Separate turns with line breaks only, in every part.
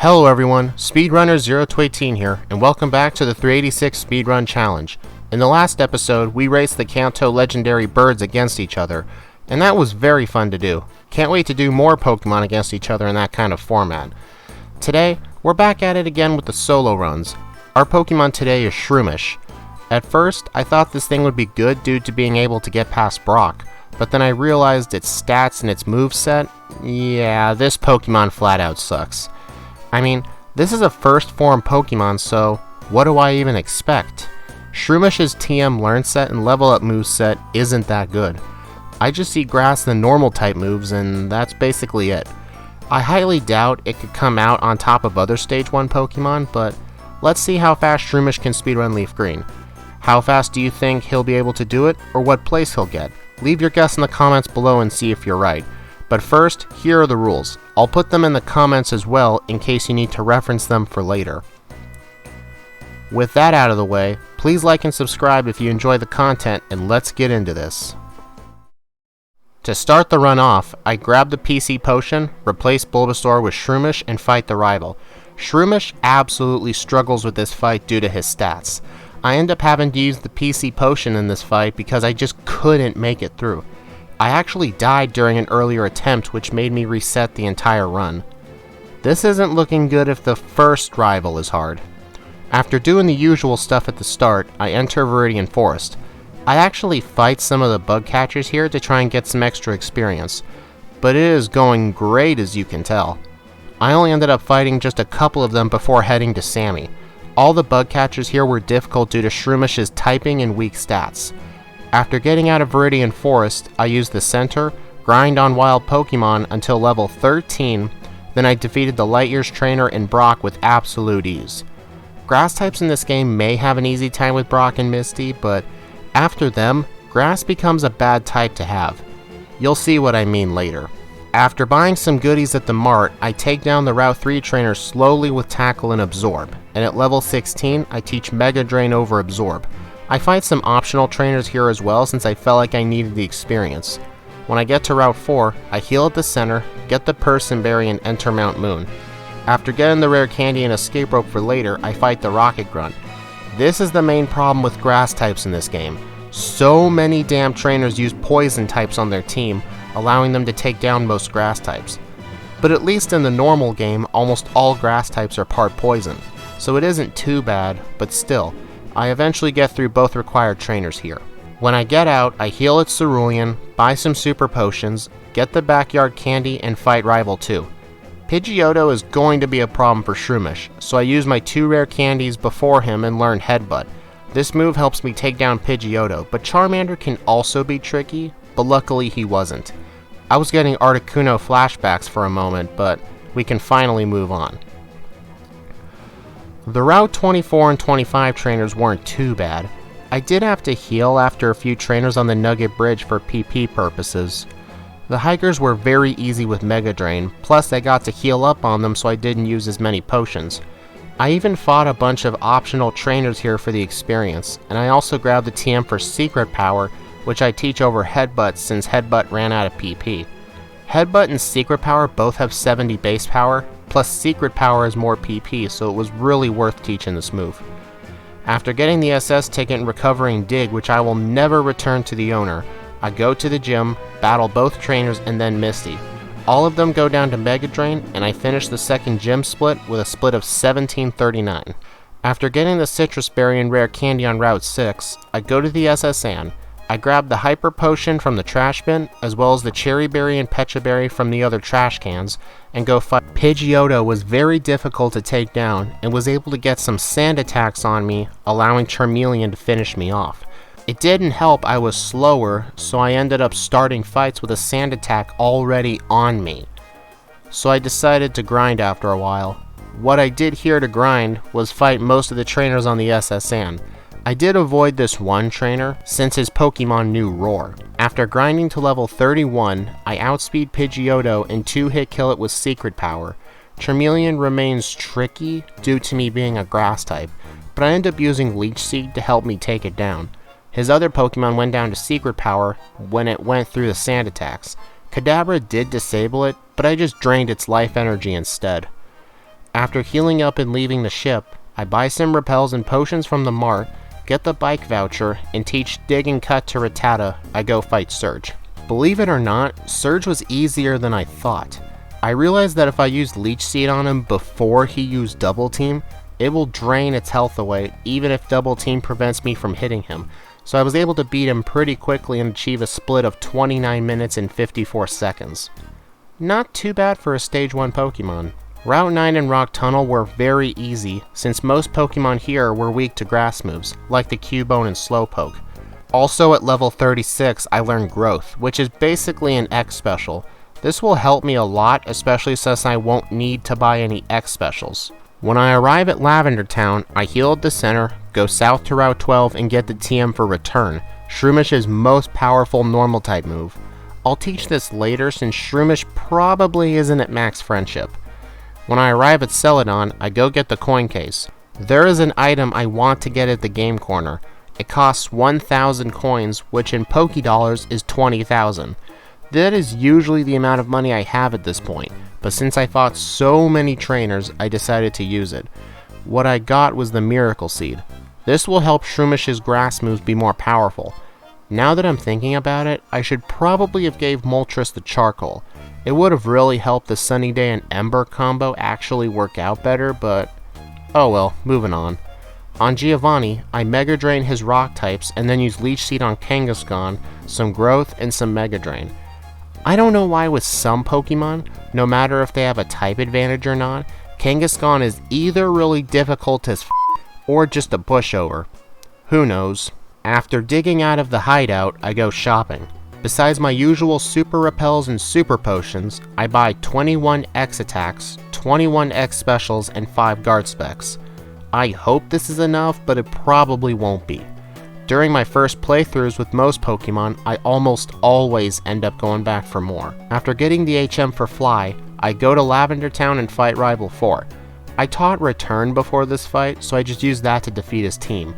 Hello everyone, Speedrunner 0-18 here, and welcome back to the 386 Speedrun Challenge. In the last episode, we raced the Kanto legendary birds against each other, and that was very fun to do. Can't wait to do more Pokemon against each other in that kind of format. Today, we're back at it again with the solo runs. Our Pokemon today is Shroomish. At first, I thought this thing would be good due to being able to get past Brock, but then I realized its stats and its moveset. Yeah, this Pokemon flat out sucks. I mean, this is a first form Pokemon, so what do I even expect? Shroomish's TM learn set and level up moveset isn't that good. I just see grass and normal type moves, and that's basically it. I highly doubt it could come out on top of other stage 1 Pokemon, but let's see how fast Shroomish can speedrun Leafgreen. How fast do you think he'll be able to do it, or what place he'll get? Leave your guess in the comments below and see if you're right. But first, here are the rules. I'll put them in the comments as well in case you need to reference them for later. With that out of the way, please like and subscribe if you enjoy the content, and let's get into this. To start the run off, I grab the PC potion, replace Bulbasaur with Shroomish, and fight the rival. Shroomish absolutely struggles with this fight due to his stats. I end up having to use the PC potion in this fight because I just couldn't make it through. I actually died during an earlier attempt, which made me reset the entire run. This isn't looking good if the first rival is hard. After doing the usual stuff at the start, I enter Viridian Forest. I actually fight some of the bug catchers here to try and get some extra experience, but it is going great as you can tell. I only ended up fighting just a couple of them before heading to Sammy. All the bug catchers here were difficult due to Shroomish's typing and weak stats. After getting out of Viridian Forest, I used the center, grind on wild Pokemon until level 13, then I defeated the Light Years trainer and Brock with absolute ease. Grass types in this game may have an easy time with Brock and Misty, but after them, Grass becomes a bad type to have. You'll see what I mean later. After buying some goodies at the mart, I take down the Route 3 trainer slowly with Tackle and Absorb, and at level 16, I teach Mega Drain over Absorb. I fight some optional trainers here as well since I felt like I needed the experience. When I get to Route 4, I heal at the center, get the Person Berry, and enter Mount Moon. After getting the rare candy and escape rope for later, I fight the Rocket Grunt. This is the main problem with grass types in this game. So many damn trainers use poison types on their team, allowing them to take down most grass types. But at least in the normal game, almost all grass types are part poison, so it isn't too bad, but still, I eventually get through both required trainers here. When I get out, I heal at Cerulean, buy some super potions, get the backyard candy, and fight Rival 2. Pidgeotto is going to be a problem for Shroomish, so I use my 2 rare candies before him and learn Headbutt. This move helps me take down Pidgeotto, but Charmander can also be tricky, but luckily he wasn't. I was getting Articuno flashbacks for a moment, but we can finally move on. The Route 24 and 25 trainers weren't too bad. I did have to heal after a few trainers on the Nugget Bridge for PP purposes. The hikers were very easy with Mega Drain, plus I got to heal up on them so I didn't use as many potions. I even fought a bunch of optional trainers here for the experience, and I also grabbed the TM for Secret Power, which I teach over Headbutt since Headbutt ran out of PP. Headbutt and Secret Power both have 70 base power, plus Secret Power is more PP, so it was really worth teaching this move. After getting the SS ticket and recovering Dig, which I will never return to the owner, I go to the gym, battle both trainers, and then Misty. All of them go down to Mega Drain, and I finish the second gym split with a split of 1739. After getting the Citrus Berry and Rare Candy on Route 6, I go to the SS Anne. I grab the Hyper Potion from the trash bin, as well as the Cherry Berry and Pecha Berry from the other trash cans, and go fight. Pidgeotto was very difficult to take down, and was able to get some sand attacks on me, allowing Charmeleon to finish me off. It didn't help I was slower, so I ended up starting fights with a sand attack already on me. So I decided to grind after a while. What I did here to grind was fight most of the trainers on the SS Anne. I did avoid this one trainer, since his Pokemon knew Roar. After grinding to level 31, I outspeed Pidgeotto and 2-hit kill it with Secret Power. Charmeleon remains tricky due to me being a grass type, but I end up using Leech Seed to help me take it down. His other Pokemon went down to Secret Power when it went through the sand attacks. Kadabra did disable it, but I just drained its life energy instead. After healing up and leaving the ship, I buy some repels and potions from the mart, get the bike voucher, and teach Dig and Cut to Rattata. I go fight Surge. Believe it or not, Surge was easier than I thought. I realized that if I used Leech Seed on him before he used Double Team, it will drain its health away even if Double Team prevents me from hitting him. So I was able to beat him pretty quickly and achieve a split of 29 minutes and 54 seconds. Not too bad for a Stage 1 Pokemon. Route 9 and Rock Tunnel were very easy since most Pokemon here were weak to grass moves, like the Cubone and Slowpoke. Also at level 36 I learned Growth, which is basically an X special. This will help me a lot, especially since I won't need to buy any X specials. When I arrive at Lavender Town, I heal at the center, go south to Route 12 and get the TM for Return, Shroomish's most powerful normal type move. I'll teach this later since Shroomish probably isn't at max friendship. When I arrive at Celadon, I go get the coin case. There is an item I want to get at the game corner. It costs 1,000 coins, which in Pokédollars is 20,000. That is usually the amount of money I have at this point, but since I fought so many trainers, I decided to use it. What I got was the Miracle Seed. This will help Shroomish's grass moves be more powerful. Now that I'm thinking about it, I should probably have gave Moltres the Charcoal. It would have really helped the Sunny Day and Ember combo actually work out better, but oh well, moving on. On Giovanni, I Mega Drain his rock types and then use Leech Seed on Kangaskhan, some Growth, and some Mega Drain. I don't know why with some Pokemon, no matter if they have a type advantage or not, Kangaskhan is either really difficult as or just a pushover. Who knows? After digging out of the hideout, I go shopping. Besides my usual Super Repels and Super Potions, I buy 21 X attacks, 21 X specials, and 5 guard specs. I hope this is enough, but it probably won't be. During my first playthroughs with most Pokemon, I almost always end up going back for more. After getting the HM for Fly, I go to Lavender Town and fight Rival 4. I taught Return before this fight, so I just used that to defeat his team.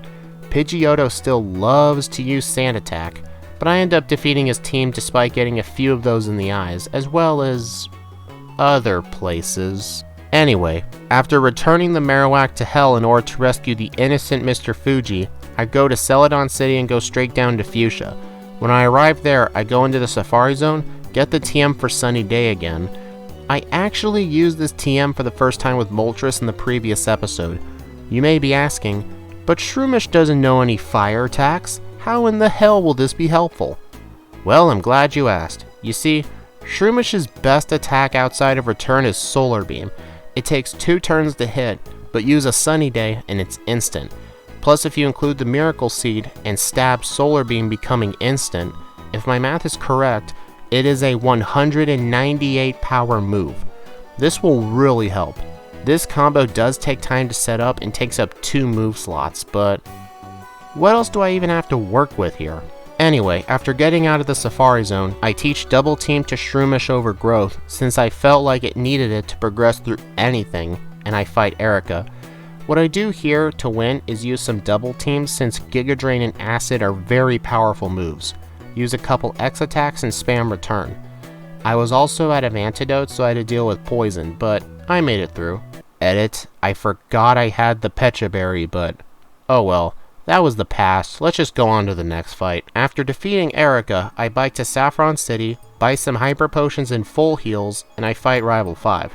Pidgeotto still loves to use Sand Attack, but I end up defeating his team despite getting a few of those in the eyes, as well as other places. Anyway, after returning the Marowak to Hell in order to rescue the innocent Mr. Fuji, I go to Celadon City and go straight down to Fuchsia. When I arrive there, I go into the Safari Zone, get the TM for Sunny Day again. I actually used this TM for the first time with Moltres in the previous episode. You may be asking, but Shroomish doesn't know any fire attacks. How in the hell will this be helpful? Well, I'm glad you asked. You see, Shroomish's best attack outside of Return is Solar Beam. It takes 2 turns to hit, but use a Sunny Day and it's instant. Plus, if you include the Miracle Seed and Stab Solar Beam becoming instant, if my math is correct, it is a 198 power move. This will really help. This combo does take time to set up and takes up 2 move slots, but what else do I even have to work with here? Anyway, after getting out of the Safari Zone, I teach Double Team to Shroomish over Growth since I felt like it needed it to progress through anything, and I fight Erica. What I do here to win is use some Double Teams since Giga Drain and Acid are very powerful moves. Use a couple X attacks and spam Return. I was also out of antidotes, so I had to deal with Poison, but I made it through. Edit, I forgot I had the Pecha Berry, but oh well. That was the past. Let's just go on to the next fight. After defeating Erica, I bike to Saffron City, buy some Hyper Potions and full heals, and I fight Rival 5.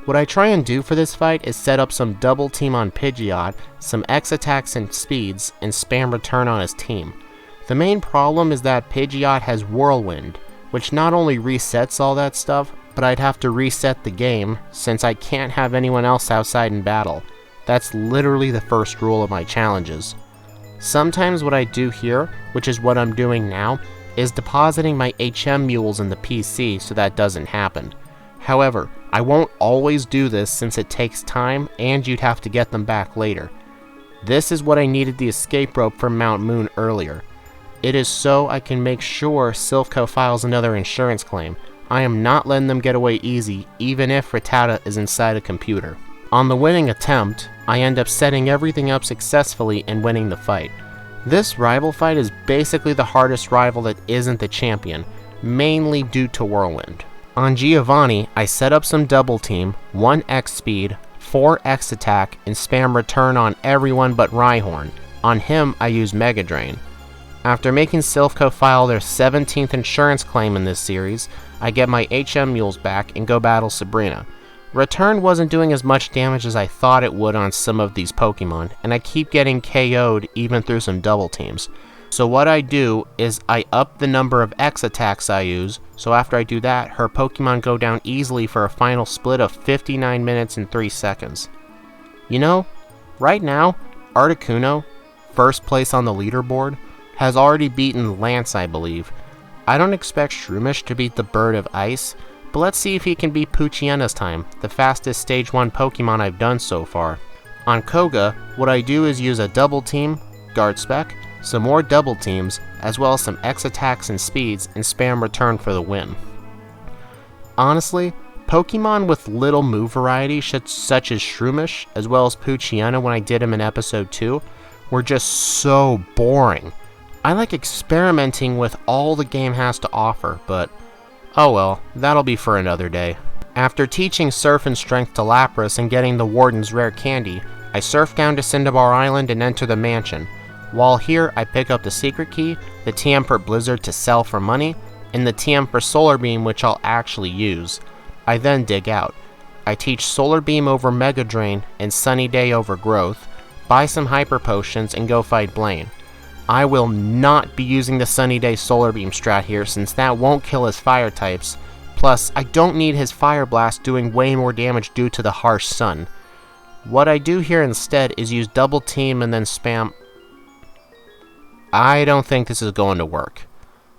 What I try and do for this fight is set up some Double Team on Pidgeot, some X attacks and speeds, and spam Return on his team. The main problem is that Pidgeot has Whirlwind, which not only resets all that stuff, but I'd have to reset the game, since I can't have anyone else outside in battle. That's literally the first rule of my challenges. Sometimes what I do here, which is what I'm doing now, is depositing my HM mules in the PC so that doesn't happen. However, I won't always do this since it takes time and you'd have to get them back later. This is what I needed the escape rope from Mount Moon earlier. It is so I can make sure Silphco files another insurance claim. I am not letting them get away easy, even if Rattata is inside a computer. On the winning attempt, I end up setting everything up successfully and winning the fight. This rival fight is basically the hardest rival that isn't the champion, mainly due to Whirlwind. On Giovanni, I set up some Double Team, 1 X speed, 4 X attack, and spam return on everyone but Rhyhorn. On him, I use Mega Drain. After making Silphco file their 17th insurance claim in this series, I get my HM Mules back and go battle Sabrina. Return wasn't doing as much damage as I thought it would on some of these Pokemon, and I keep getting KO'd even through some double teams. So what I do is I up the number of X attacks I use, so after I do that, her Pokemon go down easily for a final split of 59 minutes and 3 seconds. You know, right now, Articuno, first place on the leaderboard, has already beaten Lance, I believe. I don't expect Shroomish to beat the Bird of Ice, but let's see if he can beat Poochyena's time, the fastest Stage 1 Pokemon I've done so far. On Koga, what I do is use a double team, Guard Spec, some more double teams, as well as some X attacks and speeds, and spam return for the win. Honestly, Pokemon with little move variety, such as Shroomish, as well as Poochyena when I did him in episode 2, were just so boring. I like experimenting with all the game has to offer, but oh well, that'll be for another day. After teaching Surf and Strength to Lapras and getting the Warden's rare candy, I surf down to Cinnabar Island and enter the mansion. While here, I pick up the secret key, the TM for Blizzard to sell for money, and the TM for Solar Beam, which I'll actually use. I then dig out. I teach Solar Beam over Mega Drain and Sunny Day over Growth, buy some Hyper Potions, and go fight Blaine. I will not be using the Sunny Day Solar Beam strat here since that won't kill his fire types, plus I don't need his Fire Blast doing way more damage due to the harsh sun. What I do here instead is use Double Team and then spam. I don't think this is going to work.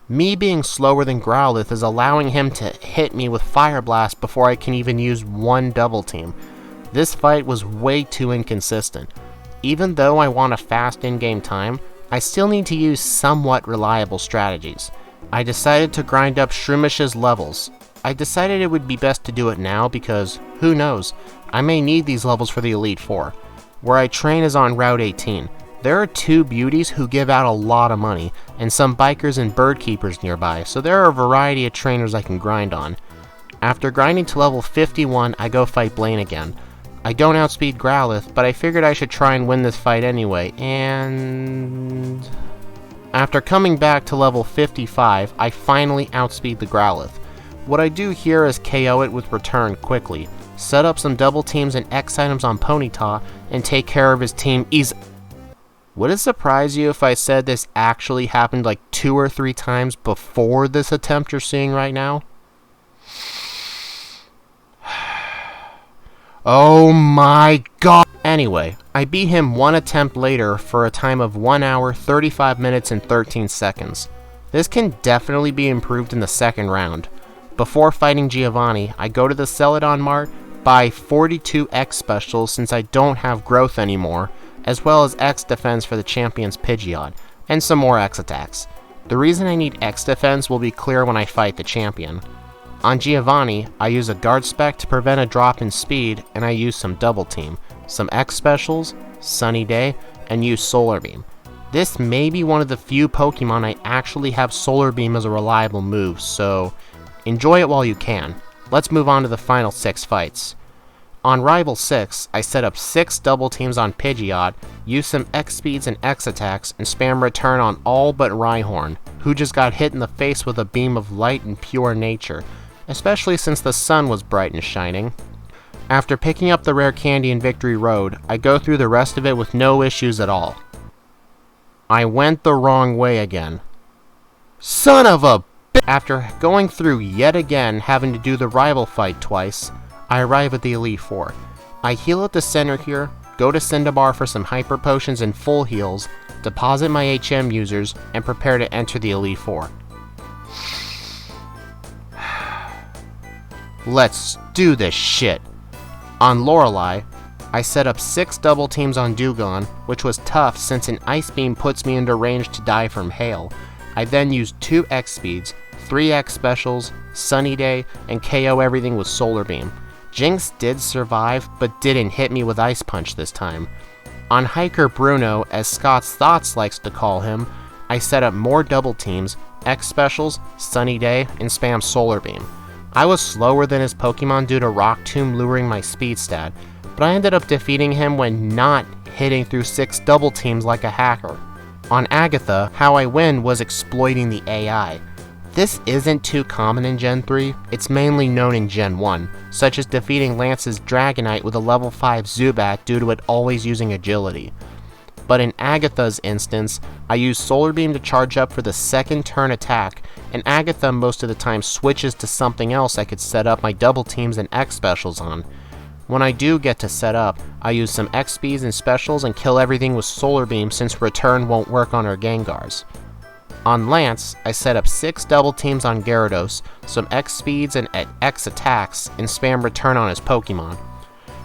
Me being slower than Growlithe is allowing him to hit me with Fire Blast before I can even use one double team. This fight was way too inconsistent. Even though I want a fast in-game time, I still need to use somewhat reliable strategies. I decided to grind up Shroomish's levels. I decided it would be best to do it now because, who knows, I may need these levels for the Elite Four. Where I train is on Route 18. There are 2 beauties who give out a lot of money, and some bikers and bird keepers nearby, so there are a variety of trainers I can grind on. After grinding to level 51, I go fight Blaine again. I don't outspeed Growlithe, but I figured I should try and win this fight anyway, and after coming back to level 55, I finally outspeed the Growlithe. What I do here is KO it with Return quickly, set up some double teams and X items on Ponyta, and take care of his team easily. Would it surprise you if I said this actually happened like 2 or 3 times before this attempt you're seeing right now? Oh my god! Anyway, I beat him 1 attempt later for a time of 1 hour, 35 minutes, and 13 seconds. This can definitely be improved in the second round. Before fighting Giovanni, I go to the Celadon Mart, buy 42 X specials since I don't have growth anymore, as well as X defense for the champion's Pidgeot, and some more X attacks. The reason I need X defense will be clear when I fight the champion. On Giovanni, I use a Guard Spec to prevent a drop in speed, and I use some Double Team, some X specials, Sunny Day, and use Solar Beam. This may be one of the few Pokemon I actually have Solar Beam as a reliable move, so enjoy it while you can. Let's move on to the final 6 fights. On Rival 6, I set up 6 double teams on Pidgeot, use some X speeds and X attacks, and spam return on all but Rhyhorn, who just got hit in the face with a beam of light and pure nature, especially since the sun was bright and shining. After picking up the rare candy in Victory Road, I go through the rest of it with no issues at all. I went the wrong way again. Son of a bitch! After going through yet again having to do the rival fight twice, I arrive at the Elite Four. I heal at the center here, go to Cinnabar for some Hyper Potions and full heals, deposit my HM users, and prepare to enter the Elite Four. Let's do this shit. On Lorelei, I set up 6 double teams on Dewgong, which was tough since an Ice Beam puts me into range to die from hail. I then used 2 X speeds, 3 X specials, Sunny Day, and KO everything with Solar Beam. Jinx did survive, but didn't hit me with Ice Punch this time. On Hiker Bruno, as Scott's Thoughts likes to call him, I set up more double teams, X specials, Sunny Day, and spam Solar Beam. I was slower than his Pokemon due to Rock Tomb luring my speed stat, but I ended up defeating him when not hitting through 6 double teams like a hacker. On Agatha, how I win was exploiting the AI. This isn't too common in Gen 3, it's mainly known in Gen 1, such as defeating Lance's Dragonite with a level 5 Zubat due to it always using agility. But in Agatha's instance, I use Solar Beam to charge up for the second turn attack, and Agatha most of the time switches to something else I could set up my double teams and X specials on. When I do get to set up, I use some X speeds and specials and kill everything with Solar Beam since return won't work on her Gengars. On Lance, I set up 6 double teams on Gyarados, some X speeds and X attacks, and spam return on his Pokemon.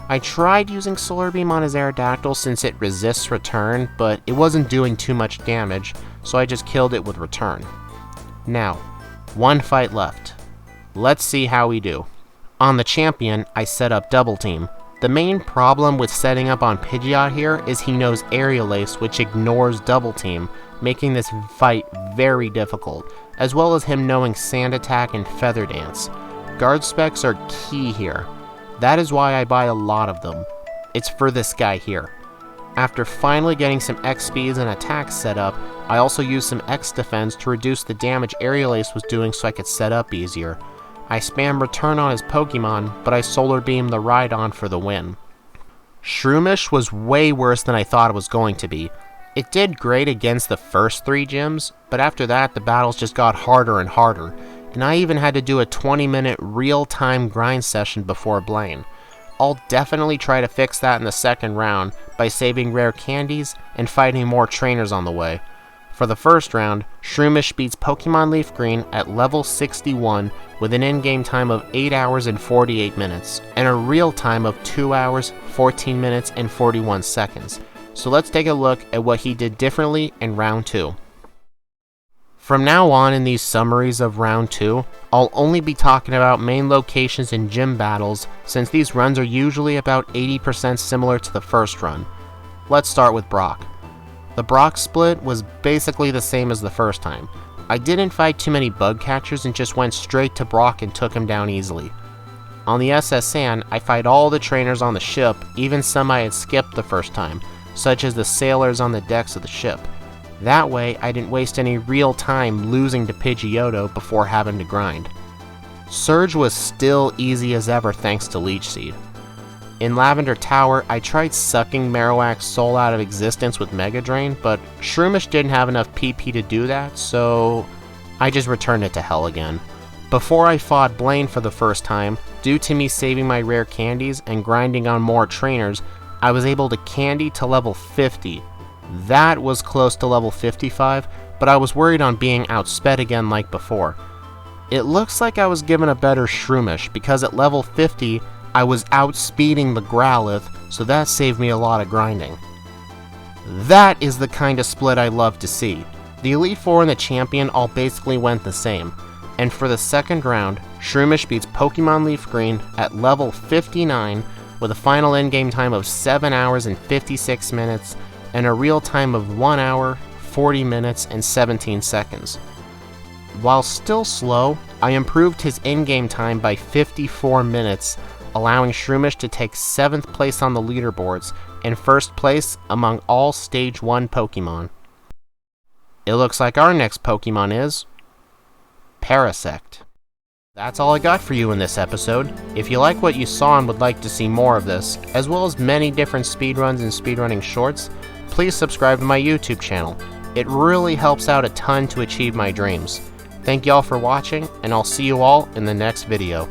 I tried using Solar Beam on his Aerodactyl since it resists return, but it wasn't doing too much damage, so I just killed it with return. Now, one fight left. Let's see how we do. On the champion, I set up double team. The main problem with setting up on Pidgeot here is he knows Aerial Ace, which ignores double team, making this fight very difficult, as well as him knowing Sand Attack and Feather Dance. Guard specs are key here. That is why I buy a lot of them. It's for this guy here. After finally getting some X speeds and attacks set up, I also used some X defense to reduce the damage Aerial Ace was doing so I could set up easier. I spam return on his Pokemon, but I Solar Beam the Rhydon for the win. Shroomish was way worse than I thought it was going to be. It did great against the first 3 gyms, but after that the battles just got harder and harder, and I even had to do a 20-minute real-time grind session before Blaine. I'll definitely try to fix that in the second round by saving rare candies and fighting more trainers on the way. For the first round, Shroomish beats Pokemon Leafgreen at level 61 with an in-game time of 8 hours and 48 minutes, and a real time of 2 hours, 14 minutes, and 41 seconds. So let's take a look at what he did differently in round 2. From now on in these summaries of round 2, I'll only be talking about main locations and gym battles since these runs are usually about 80% similar to the first run. Let's start with Brock. The Brock split was basically the same as the first time. I didn't fight too many bug catchers and just went straight to Brock and took him down easily. On the SS Sand, I fight all the trainers on the ship, even some I had skipped the first time, such as the sailors on the decks of the ship. That way, I didn't waste any real time losing to Pidgeotto before having to grind. Surge was still easy as ever thanks to Leech Seed. In Lavender Tower, I tried sucking Marowak's soul out of existence with Mega Drain, but Shroomish didn't have enough PP to do that, so I just returned it to hell again. Before I fought Blaine for the first time, due to me saving my rare candies and grinding on more trainers, I was able to candy to level 50. That was close to level 55, but I was worried on being outsped again like before. It looks like I was given a better Shroomish because at level 50, I was outspeeding the Growlithe, so that saved me a lot of grinding. That is the kind of split I love to see. The Elite Four and the Champion all basically went the same, and for the second round, Shroomish beats Pokemon Leafgreen at level 59 with a final in-game time of 7 hours and 56 minutes and a real time of 1 hour, 40 minutes, and 17 seconds. While still slow, I improved his in-game time by 54 minutes, allowing Shroomish to take 7th place on the leaderboards and 1st place among all Stage 1 Pokemon. It looks like our next Pokemon is Parasect. That's all I got for you in this episode. If you like what you saw and would like to see more of this, as well as many different speedruns and speedrunning shorts, please subscribe to my YouTube channel. It really helps out a ton to achieve my dreams. Thank you all for watching, and I'll see you all in the next video.